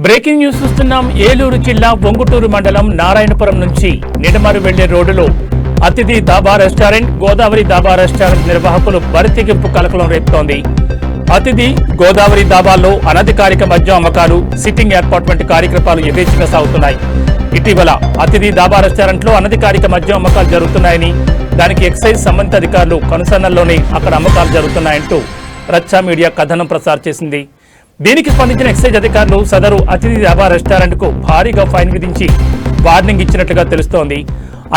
Breaking news చూస్తున్నాం. ఏలూరు జిల్లా పొంగుటూరు మండలం నారాయణపురం నుంచి నిడమరు వెళ్లే రోడ్డులో అతిథి దాబా రెస్టారెంట్, గోదావరి దాబా రెస్టారెంట్ నిర్వాహకులు బరితెగింపు కలకలం రేపుతోంది. అతిథి, గోదావరి దాబాల్లో అనధికారిక మద్యం అమ్మకాలు, సిట్టింగ్ ఏర్పాటు వంటి కార్యక్రమాలు యథేచ్ఛగా సాగుతున్నాయి. ఇటీవల అతిథి దాబా రెస్టారెంట్ లో అనధికారిక మద్యం అమ్మకాలు జరుగుతున్నాయని, దానికి ఎక్సైజ్ సంబంధిత అధికారులు కనుసన్నల్లోనే అక్కడ అమ్మకాలు జరుగుతున్నాయంటూ రచ్చా మీడియా కథనం ప్రసారం చేసింది. దీనికి స్పందించిన ఎక్సైజ్ అధికారులు సదరు అతిథి దాబా రెస్టారెంట్ కు భారీగా ఫైన్ విధించి వార్నింగ్ ఇచ్చినట్లుగా తెలుస్తోంది.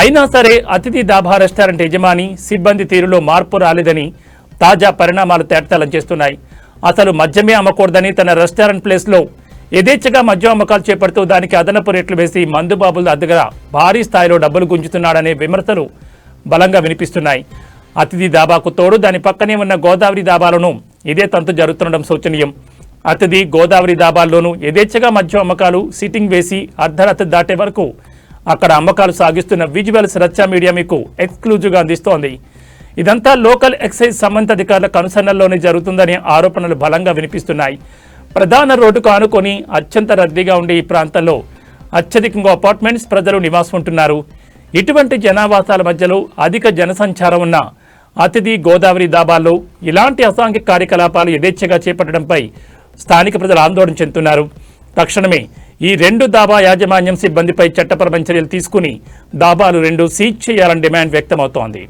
అయినా సరే అతిథి దాబా రెస్టారెంట్ యజమాని, సిబ్బంది తీరులో మార్పు రాలేదని తాజా పరిణామాలు తేటతెల్లం చేస్తున్నాయి. అసలు మద్యమే అమ్మకూడదని తన రెస్టారెంట్ ప్లేస్ లో యథేచ్ఛగా మద్యం అమ్మకాలు చేపడుతూ దానికి అదనపు రేట్లు వేసి మందుబాబుల దగ్గర భారీ స్థాయిలో డబ్బులు గుంజుతున్నాడనే విమర్శలు బలంగా వినిపిస్తున్నాయి. అతిథి దాబాకు తోడు దాని పక్కనే ఉన్న గోదావరి దాబాలను ఇదే తంతు జరుగుతుండడం శోచనీయం. అతిథి, గోదావరి దాబాల్లోనూ యథేచ్ఛగా మద్యం అమ్మకాలు, సిట్టింగ్ వేసి అర్ధరాత్రి దాటే వరకు అక్కడ అమ్మకాలు సాగిస్తున్న విజువల్స్ రచ్చా మీడియా మీకు ఎక్స్క్లూజివ్గా అందిస్తోంది. ఇదంతా లోకల్ ఎక్సైజ్ సంబంధిత అధికారుల కనుసన్నల్లోనే జరుగుతుందనే ఆరోపణలు బలంగా వినిపిస్తున్నాయి. ప్రధాన రోడ్డుకు ఆనుకొని అత్యంత రద్దీగా ఉండే ఈ ప్రాంతంలో అత్యధికంగా అపార్ట్మెంట్స్, ప్రజలు నివాసం ఉంటున్నారు. ఇటువంటి జనావాసాల మధ్యలో అధిక జనసంచారం ఉన్న అతిథి, గోదావరి దాబాల్లో ఇలాంటి అసాంఘిక కార్యకలాపాలు యథేచ్ఛగా చేపట్టడంపై స్థానిక ప్రజలు ఆందోళన చెందుతున్నారు. తక్షణమే ఈ రెండు దాబా యాజమాన్యం సిబ్బందిపై చట్టపరమైన చర్యలు తీసుకుని దాబాలు రెండు సీజ్ చేయాలని డిమాండ్ వ్యక్తమవుతోంది.